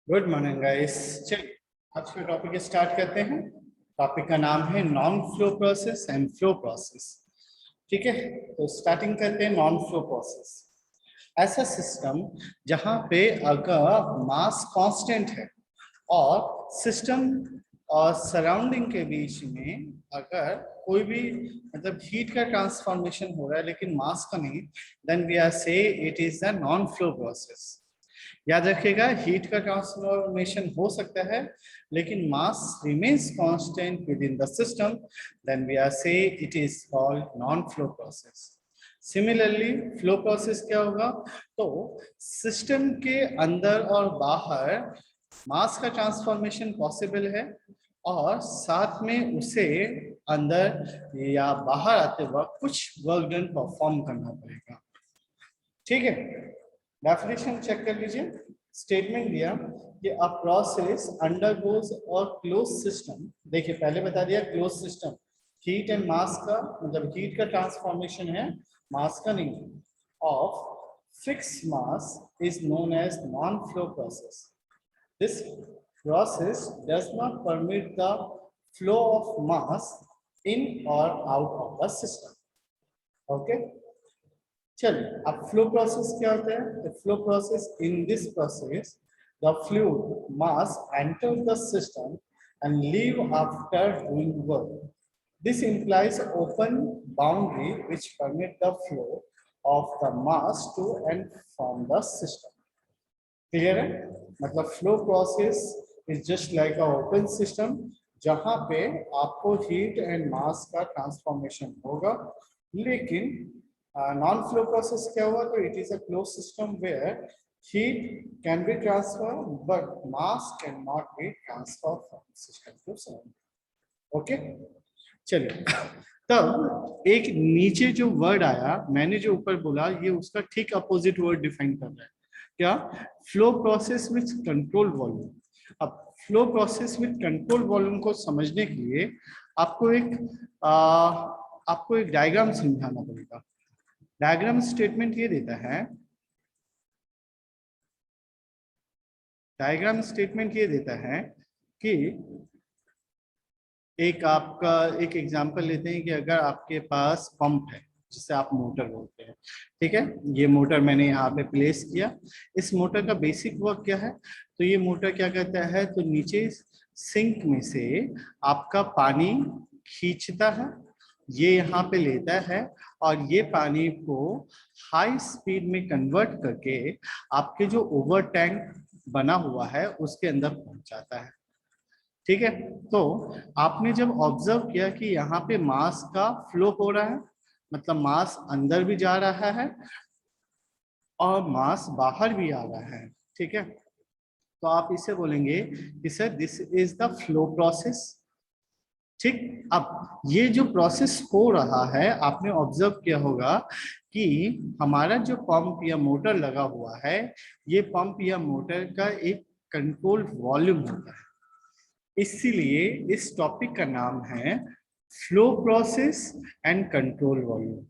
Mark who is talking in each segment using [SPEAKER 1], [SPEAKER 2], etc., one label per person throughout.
[SPEAKER 1] Good morning guys. चलिए आज का टॉपिक स्टार्ट करते हैं। टॉपिक का नाम है non flow process and flow process. ठीक है, तो स्टार्टिंग करते हैं नॉन फ्लो प्रोसेस। ऐसा सिस्टम जहां पे अगर मास कांस्टेंट है और सिस्टम और सराउंडिंग के बीच में अगर कोई भी मतलब हीट का ट्रांसफॉर्मेशन हो रहा है लेकिन मास का नहीं, then we are say it is the non flow process. याद रखिएगा, हीट का ट्रांसफॉर्मेशन हो सकता है लेकिन mass remains constant within the system, then we are say it is called non flow process. Similarly flow process क्या होगा, तो सिस्टम के अंदर और बाहर मास का ट्रांसफॉर्मेशन पॉसिबल है और साथ में उसे अंदर या बाहर आते वक्त कुछ वर्क डन परफॉर्म करना पड़ेगा। ठीक है, डेफिनेशन चेक कर लीजिए। स्टेटमेंट दिया कि अ प्रोसेस अंडरगोज और क्लोज सिस्टम। देखिए पहले बता दिया close system heat and mass का मतलब हीट का ट्रांसफॉर्मेशन है, मास का नहीं। Of fix mass is known as non flow process. This process does not permit the flow of mass in or out of the system. Okay. चलिए अब flow process क्या होता है? Flow process, in this process the fluid mass enter the system and leave after doing work. This implies open boundary which permit the flow of the mass to and from the system. Clear है? मतलब flow process is just like a open system जहां पे आपको heat and mass का transformation होगा, लेकिन non flow process क्या हुआ, तो it is a close system where heat can be transfer but mass can not be transfer from system to system. Okay, चलिए तब एक नीचे जो वर्ड आया, मैंने जो ऊपर बोला, ये उसका ठीक अपोजिट वर्ड डिफाइन कर रहा है। क्या? Flow process with control volume. अब flow process with control volume को समझने के लिए आपको एक डायग्राम समझाना पड़ेगा। डायग्राम स्टेटमेंट ये देता है, डायग्राम स्टेटमेंट ये देता है कि एक एग्जांपल लेते हैं कि अगर आपके पास पंप है जिसे आप मोटर बोलते हैं, ठीक है, ये मोटर मैंने यहाँ पे प्लेस किया। इस मोटर का बेसिक वर्क क्या है, तो ये मोटर क्या करता है, तो नीचे सिंक में से आपका पानी खींचता है, ये यहाँ पे लेता है और ये पानी को हाई स्पीड में कन्वर्ट करके आपके जो ओवर टैंक बना हुआ है उसके अंदर पहुंचाता है। ठीक है, तो आपने जब ऑब्जर्व किया कि यहाँ पे मास का फ्लो हो रहा है, मतलब मास अंदर भी जा रहा है और मास बाहर भी आ रहा है, ठीक है, तो आप इसे बोलेंगे कि sir this is the flow process. ठीक, अब ये जो प्रोसेस हो रहा है, आपने ऑब्जर्व किया होगा कि हमारा जो पंप या मोटर लगा हुआ है, ये पंप या मोटर का एक कंट्रोल वॉल्यूम होता है। इसीलिए इस टॉपिक का नाम है flow process and control volume.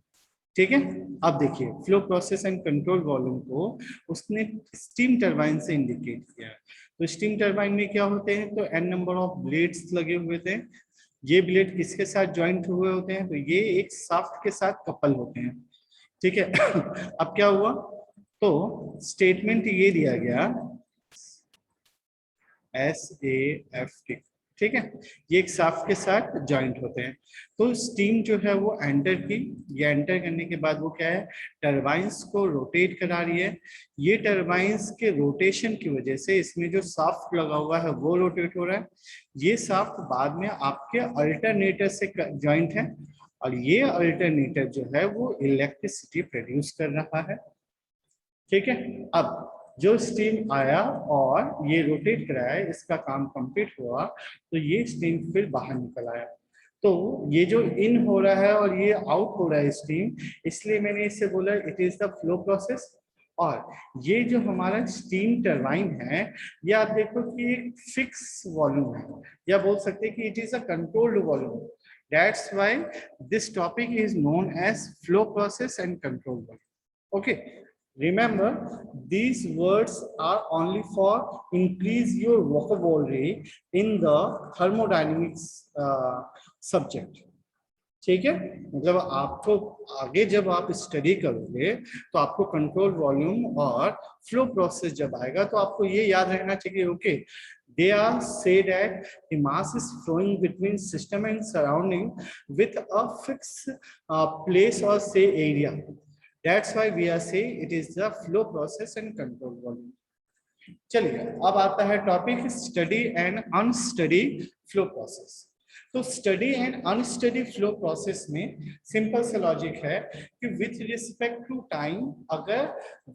[SPEAKER 1] ठीक है, अब देखिए flow process and control volume को उसने स्टीम टरबाइन से इंडिकेट किया है। तो स्टीम टरबाइन में क्या होते हैं, तो एन नंबर ऑफ ब्लेड्स लगे हुए थे। ये ब्लेड किसके साथ ज्वाइंट हुए होते हैं, तो ये एक शाफ्ट के साथ कपल होते हैं। ठीक है अब क्या हुआ, तो स्टेटमेंट ये दिया गया SAFT, ठीक है, ये एक शाफ्ट के साथ जॉइंट होते हैं। तो स्टीम जो है वो एंटर की, ये एंटर करने के बाद वो क्या है, टरबाइंस को रोटेट करा रही है। ये टरबाइंस के रोटेशन की वजह से इसमें जो शाफ्ट लगा हुआ है वो रोटेट हो रहा है। ये शाफ्ट बाद में आपके अल्टरनेटर से जॉइंट है और ये अल्टरनेटर जो है वो इलेक्ट्रिसिटी प्रोड्यूस कर रहा है। ठीक है, अब जो स्टीम आया और ये रोटेट कराया, इसका काम कंप्लीट हुआ, तो ये स्टीम फिर बाहर निकल आया। तो ये जो इन हो रहा है और ये आउट हो रहा है स्टीम, इसलिए मैंने इससे बोला it is the flow process. और ये जो हमारा स्टीम टरबाइन है, ये आप देखो कि एक फिक्स वॉल्यूम है, या बोल सकते हैं कि it is a controlled volume. That's why this topic is known as flow process and control volume. Okay, Remember, these words are only for increase your vocabulary in the thermodynamics subject. ठीक है, मतलब आपको आगे जब आप study करोगे तो आपको कंट्रोल वॉल्यूम और फ्लो प्रोसेस जब आएगा तो आपको ये याद रखना चाहिए, okay, they are say that the mass is flowing between system and surrounding with a fixed place or say area. That's why we are saying it is the flow process and control volume. चलिए अब आता है topic steady and unsteady flow process. तो steady and unsteady flow process में simple सा logic है कि with respect to time अगर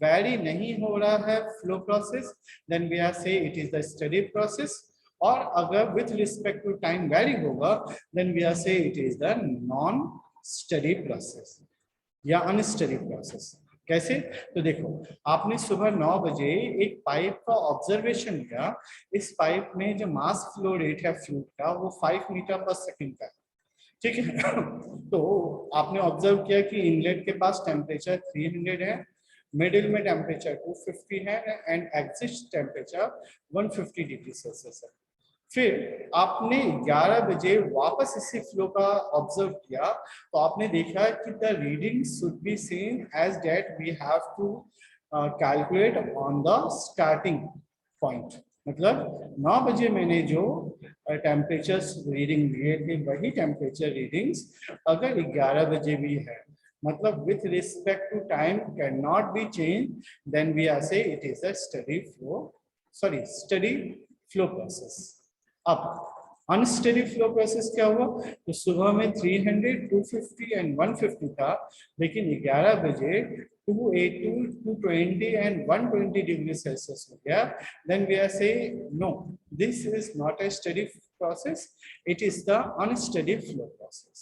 [SPEAKER 1] वैरी नहीं हो रहा है flow process then we are say it is the steady process, और अगर with respect to time vary होगा then we are say it is the non steady process या unsteady process. कैसे? तो देखो, आपने सुबह 9 बजे एक पाइप का ऑब्जर्वेशन लिया, इस पाइप में जो मास फ्लो रेट है फ्लूइड का वो 5 मीटर पर सेकंड का है, ठीक है। तो आपने ऑब्जर्व किया कि इनलेट के पास टेम्परेचर 300 है, मिडिल में टेम्परेचर 250 है and exit temperature 150 degree Celsius है। फिर आपने 11 बजे वापस इसी फ्लो का ऑब्जर्व किया तो आपने देखा कि the reading should be same as that we have to calculate on the starting point. मतलब 9 बजे मैंने जो टेम्परेचर रीडिंग लिए थे वही टेम्परेचर रीडिंग्स अगर 11 बजे भी है, मतलब with respect to time can not be change, then we are say it is a steady flow process. अब अनस्टडी फ्लो प्रोसेस क्या हुआ? तो सुबह में 300, 250 एंड 150 था, लेकिन 11 बजे 280, 220 एंड 120 डिग्री सेल्सियस हो गया। Then we are say no, this is not a steady process, it is the unsteady flow process.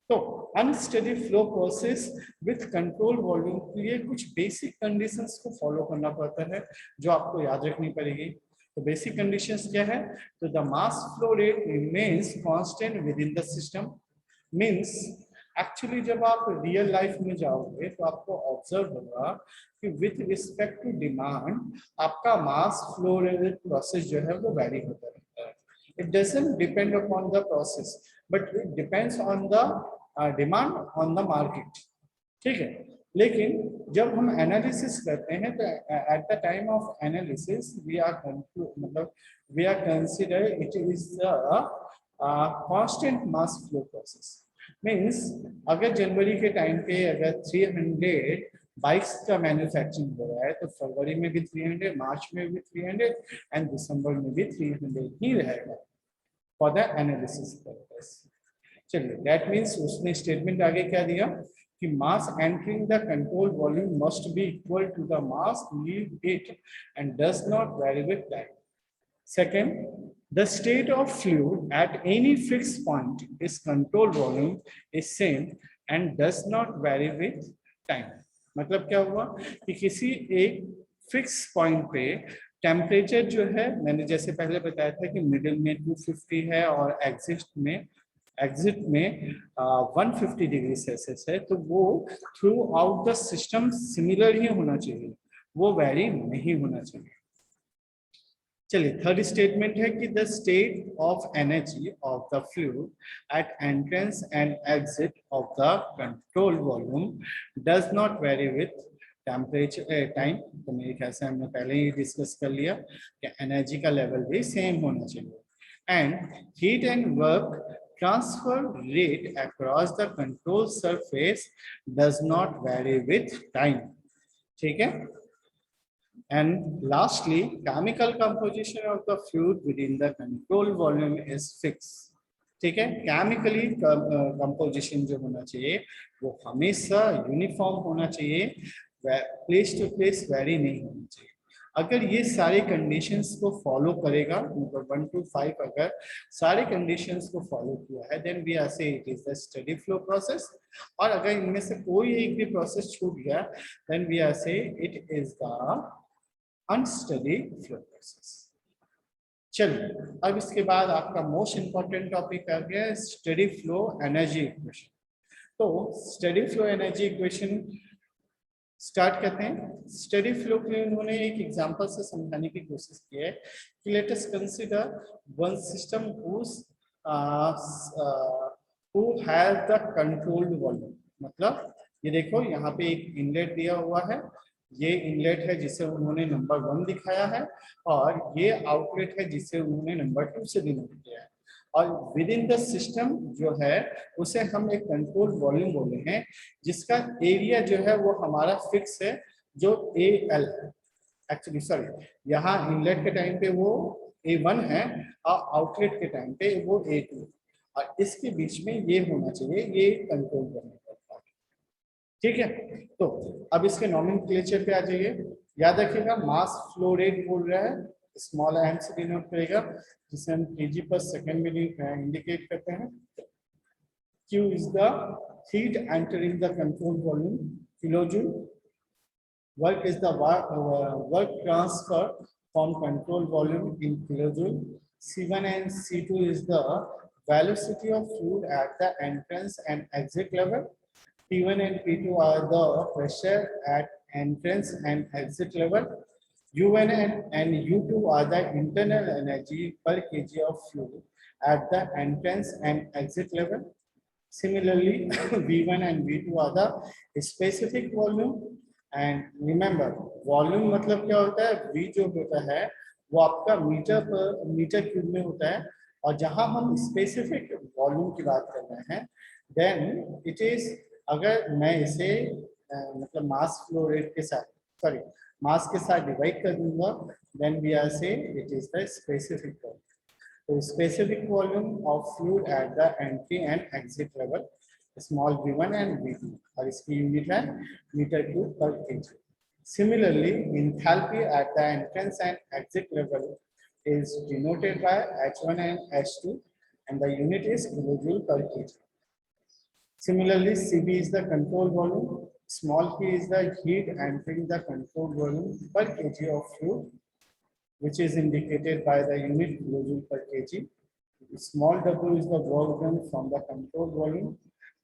[SPEAKER 1] तो unsteady flow process with control volume के लिए कुछ बेसिक कंडीशंस को फॉलो करना पड़ता है जो आपको याद रखनी पड़ेगी। तो बेसिक कंडीशंस क्या है? तो the mass flow rate remains constant within the system. Means actually जब आप रियल लाइफ में जाओगे तो आपको ऑब्जर्व होगा कि विथ रिस्पेक्ट टू डिमांड आपका मास फ्लो रेट प्रोसेस जो है वो वैरी होता रहता है। It doesn't depend upon the process but it depends on the demand on the market, ठीक है। लेकिन जब हम एनालिसिस करते हैं तो at the time of analysis we are consider it is the constant mass flow process. Means अगर जनवरी के टाइम पे अगर 300 बाइक्स का मैन्युफैक्चरिंग हो रहा है तो फरवरी में भी 300, मार्च में भी 300 एंड दिसंबर में भी 300 ही रहेगा फॉर द एनालिसिस पर्पस। चलिए, दैट मीन्स उसने स्टेटमेंट आगे क्या दिया कि mass entering the control volume must be equal to the mass leave it and does not vary with time. Second, the state of fluid at any fixed point is control volume is same and does not vary with time. मतलब क्या हुआ कि किसी एक fix point पे temperature जो है, मैंने जैसे पहले बताया था कि मिडिल में 250 है और एग्जिट में 150 डिग्री सेल्सियस है, तो वो throughout the system similar ही होना चाहिए, वो वैरी नहीं होना चाहिए। चलिए, थर्ड स्टेटमेंट है कि the state of energy of the fluid at entrance and exit of the control volume does not vary with temperature time. तो मेरे ख्याल से हमने पहले ही डिस्कस कर लिया कि एनर्जी का लेवल भी सेम होना चाहिए, and heat and work transfer rate across the control surface does not vary with time, ठीक है। And lastly, chemical composition of the fluid within the control volume is fixed, ठीक है। Chemically composition जो होना चाहिए वो हमेशा यूनिफॉर्म होना चाहिए, प्लेस टू प्लेस वेरी नहीं होना चाहिए। अगर ये सारे कंडीशंस को फॉलो करेगा, मतलब 1 to 5 अगर सारे कंडीशंस को फॉलो किया है then we are say it is the study flow process, और अगर इनमें से कोई एक भी प्रोसेस छूट गया then we are say it is the unsteady flow process. चलिए, अब इसके बाद आपका मोस्ट इंपॉर्टेंट टॉपिक आ गया स्टडी फ्लो एनर्जी इक्वेशन। तो study flow energy equation start करते हैं। स्टडी फ्लो के लिए उन्होंने एक एग्जांपल से समझाने की कोशिश की है कि let us consider one system who has the controlled volume. मतलब ये देखो यहाँ पे एक इनलेट दिया हुआ है, ये इनलेट है जिसे उन्होंने नंबर 1 दिखाया है, और ये आउटलेट है जिसे उन्होंने नंबर 2 से डिनोट किया है। और विद इन द सिस्टम जो है उसे हम एक कंट्रोल वॉल्यूम बोले हैं, जिसका एरिया जो है वो हमारा फिक्स है, जो AL है। एक्चुअली सॉरी, यहाँ इनलेट के टाइम पे वो A1 है और आउटलेट के टाइम पे वो A2, और इसके बीच में ये होना चाहिए, ये कंट्रोल करने का पार्ट। ठीक है, तो अब इसके नॉमेनक्लेचर पे आ जाइए। याद रखिएगा मास फ्लो रेट बोल रहा है, स्मॉल m से डिनोट करेगा, जिसे हम kg पर सेकंड में इंडिकेट करते हैं। Q is the heat entering the control volume, kilojoule. Work is the work transfer from control volume in kilojoule. C1 and C2 is the velocity of fluid at the entrance and exit level. P1 and P2 are the pressure at entrance and exit level. U1 and U2 are the internal energy per kg of fluid at the entrance and exit level. Similarly, V1 and V2 are the specific volume. And remember, volume मतलब क्या होता है? V जो होता है वो आपका metre cube में होता है, और जहां हम स्पेसिफिक वॉल्यूम की बात कर रहे हैं, देन इट इज, अगर मैं इसे मतलब मास फ्लो रेट के साथ, सॉरी, मास के साथ डिवाइड कर दूंगा, then we are say it is the specific volume. तो specific volume of fluid at the entry and exit level, small v1 and v2, और इसकी यूनिट है मीटर क्यूब पर kg. Similarly, enthalpy at the entrance and exit level is denoted by H1 and H2, and the unit is kilojoule per kg. Similarly, Cv is the control volume, small p is the heat entering the control volume per kg of fluid, which is indicated by the unit kilojoule per kg. Small w is the work done from the control volume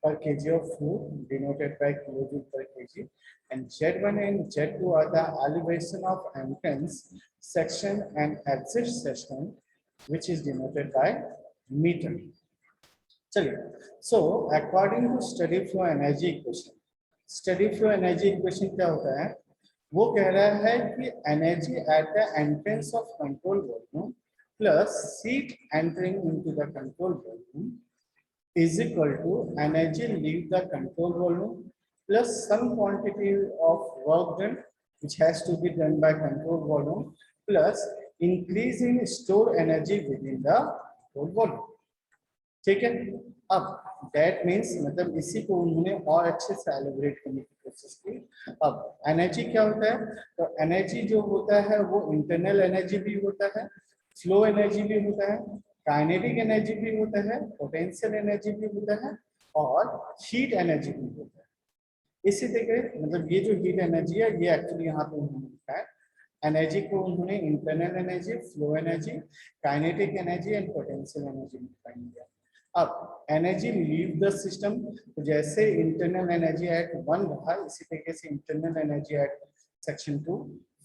[SPEAKER 1] per kg of fluid, denoted by kilojoule per kg. And Z1 and Z2 are the elevation of entrance section and exit section, which is denoted by meter. चलिए, so according to steady flow energy equation, steady flow energy equation क्या होता है? वो कह रहा है कि energy at the entrance of control volume plus heat entering into the control volume is equal to energy leave the control volume plus some quantity of work done, which has to be done by control volume, plus increase in stored energy within the control volume. ठीक है, अब that means मतलब इसी को उन्होंने और अच्छे से एलिब्रेट करने की कोशिश की। अब एनर्जी क्या होता है? तो एनर्जी जो होता है वो इंटरनल एनर्जी भी होता है, फ्लो एनर्जी भी होता है, काइनेटिक एनर्जी भी होता है, पोटेंशियल एनर्जी भी होता है, और हीट एनर्जी भी होता है। इसी तरीके मतलब ये जो हीट एनर्जी है ये एक्चुअली यहाँ पे उन्होंने लिखा है, एनर्जी को उन्होंने internal energy, flow energy, kinetic energy and potential energy में डिफाइन किया। अब एनर्जी लीव द सिस्टम, तो जैसे इंटरनल एनर्जी एट 1 रहा, इसी तरीके से internal energy at section 2,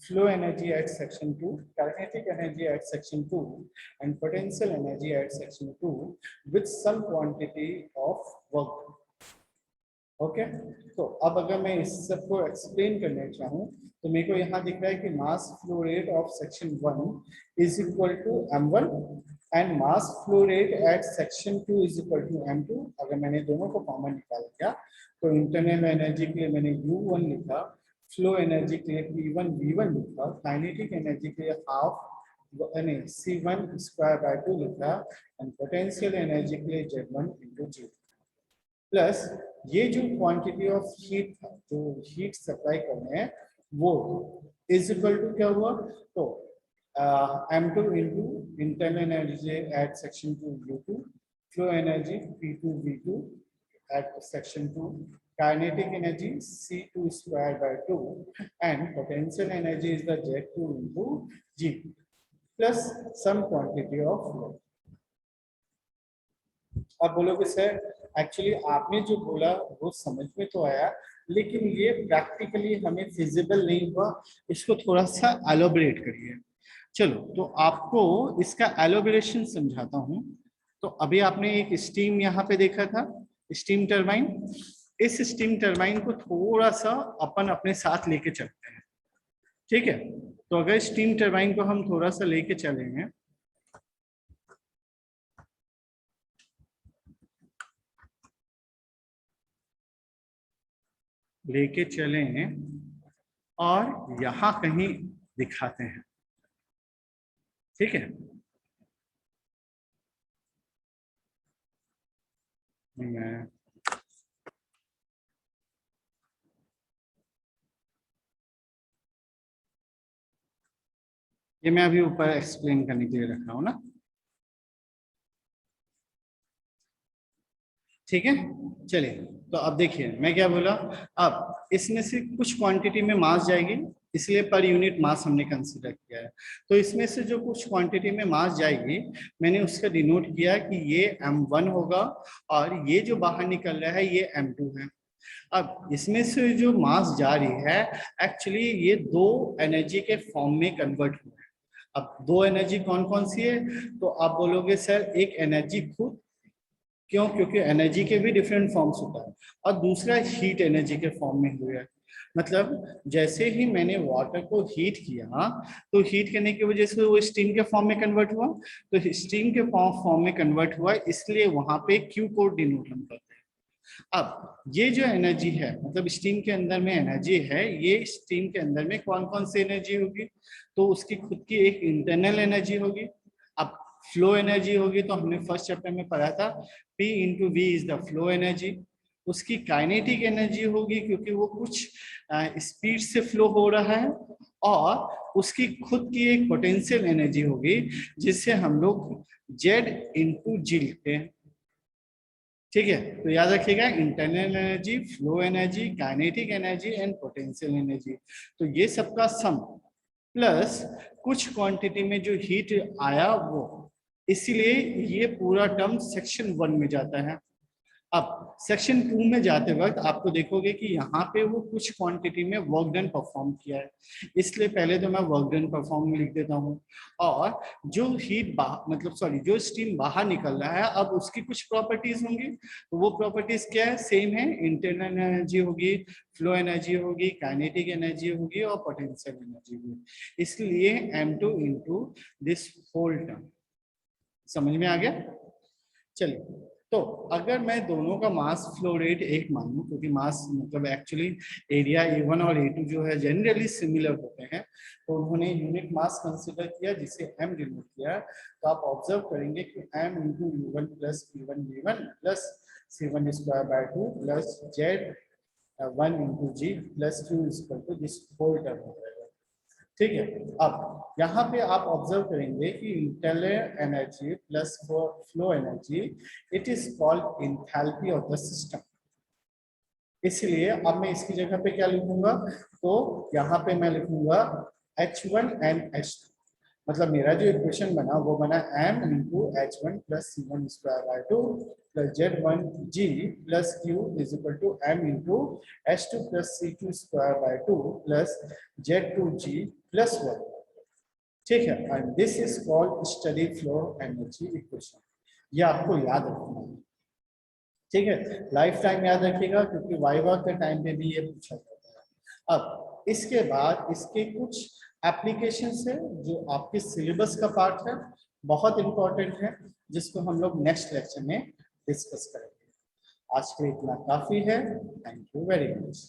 [SPEAKER 1] flow energy at section 2, kinetic energy at section 2, and potential energy at section 2 with some quantity of work. Okay, तो अब अगर मैं इस सबको एक्सप्लेन करना चाहूँ तो मेरे को यहाँ दिख रहा है कि mass flow rate of section 1 is equal to m1 and mass flow rate at section 2 is equal to m2। अगर मैंने दोनों को कॉमन निकाल दिया तो इंटरनल एनर्जी के लिए मैंने u1 लिखा, फ्लो एनर्जी के लिए p1 v1 लिखा, काइनेटिक एनर्जी के लिए हाफ c1 स्क्वायर बाय 2 लिखा, एंड पोटेंशियल एनर्जी के लिए z1 into g प्लस ये जो क्वांटिटी ऑफ हीट जो हीट सप्लाई कर रहे हैं वो इज इक्वल टू क्या हुआ? तो m2 into internal energy at section 2 u2, flow energy p2 v2 at section 2, kinetic energy c2 square by 2, and potential energy is the z2 into g plus some quantity of flow. अब बोलोगे sir actually आपने जो बोला वो समझ में तो आया, लेकिन ये प्रैक्टिकली हमें फिजिबल नहीं हुआ। इसको थोड़ा सा एलोबरेट करिए। चलो, तो आपको इसका एलोबरेशन समझाता हूँ। तो अभी आपने एक स्टीम यहाँ पे देखा था, स्टीम टरबाइन। इस स्टीम टरबाइन को थोड़ा सा अपन अपने साथ लेके चलते हैं, ठीक है। तो अगर स्टीम टरबाइन को हम थोड़ा सा लेके चलेंगे, और यहां कहीं दिखाते हैं, ठीक है। मैं ये मैं अभी ऊपर एक्सप्लेन करने के लिए रख रहा हूँ ना, ठीक है। चलिए, तो अब देखिए मैं क्या बोला। अब इसमें से कुछ क्वांटिटी में मास जाएगी, इसलिए पर यूनिट मास हमने कंसीडर किया है। तो इसमें से जो कुछ क्वांटिटी में मास जाएगी, मैंने उसका डिनोट किया कि ये m1 होगा, और ये जो बाहर निकल रहा है ये m2 है। अब इसमें से जो मास जा रही है, एक्चुअली ये दो एनर्जी के फॉर्म में कन्वर्ट हुआ है। अब दो एनर्जी कौन कौन सी है, तो आप बोलोगे सर एक एनर्जी खुद, क्यों? क्योंकि एनर्जी के भी डिफरेंट फॉर्म्स होता है, और दूसरा हीट एनर्जी के फॉर्म में हुआ है। मतलब जैसे ही मैंने वाटर को हीट किया, तो हीट करने की वजह से वो स्टीम के फॉर्म में कन्वर्ट हुआ, तो स्टीम के फॉर्म में कन्वर्ट हुआ, इसलिए वहां पे क्यू को डिनोट हम करते हैं। अब ये जो एनर्जी है, मतलब स्टीम के अंदर में एनर्जी है, ये स्टीम के अंदर में कौन कौन सी एनर्जी होगी, तो उसकी खुद की एक इंटरनल एनर्जी होगी। अब फ्लो एनर्जी होगी, तो हमने फर्स्ट चैप्टर में पढ़ा था P into V is the flow energy. उसकी काइनेटिक एनर्जी होगी, क्योंकि वो कुछ स्पीड से फ्लो हो रहा है, और उसकी खुद की एक पोटेंशियल एनर्जी होगी, जिससे हम लोग जेड इंटू जी लिखते हैं, ठीक है। तो याद रखिएगा, internal energy, flow energy, kinetic energy and potential energy. तो ये सबका सम प्लस कुछ क्वांटिटी में जो हीट आया वो, इसीलिए ये पूरा टर्म सेक्शन 1 में जाता है। अब सेक्शन 2 में जाते वक्त आपको देखोगे कि यहाँ पे वो कुछ क्वांटिटी में वर्क डन परफॉर्म किया है, इसलिए पहले तो मैं वर्क डन परफॉर्म लिख देता हूँ। और जो हीट मतलब सॉरी, जो स्टीम बाहर निकल रहा है, अब उसकी कुछ प्रॉपर्टीज होंगी। तो वो प्रॉपर्टीज क्या है? सेम है, इंटरनल एनर्जी होगी, फ्लो एनर्जी होगी, काइनेटिक एनर्जी होगी, और पोटेंशियल एनर्जी होगी। इसलिए m2 into this whole term. समझ में आ गया? चलिए, तो अगर मैं दोनों का मास फ्लो रेट एक मानूं, क्योंकि मास मतलब एक्चुअली एरिया A1 और A2 जो है जनरली सिमिलर होते हैं, तो उन्होंने यूनिट मास कंसीडर किया, जिसे m डिनोट किया। तो आप ऑब्जर्व करेंगे कि m into U1 plus P1 V1 plus C1 square by 2 plus Z1 into g plus Q equal to this whole term हो जाएगा, ठीक है। अब यहाँ पे आप ऑब्जर्व करेंगे कि internal energy plus flow energy, it is called enthalpy of the system. इसलिए अब मैं इसकी जगह पे क्या लिखूंगा, तो यहाँ पे मैं लिखूंगा H1 एंड H2। मतलब मेरा जो इक्वेशन बना वो बना m into H1 plus C1 square by 2 plus Z1G plus Q is equal to m into H2 plus C2 square by 2 plus Z2G plus 1, ठीक है। And this is called steady flow energy equation. ये आपको याद रखना है, ठीक है। Life time याद रखिएगा, क्योंकि वाइवा के टाइम पे भी ये पूछा जाता है। अब इसके बाद इसके कुछ एप्लीकेशंस है जो आपके सिलेबस का पार्ट है, बहुत इंपॉर्टेंट है, जिसको हम लोग नेक्स्ट लेक्चर में डिस्कस करेंगे। आज के लिए इतना काफी है। Thank you very much.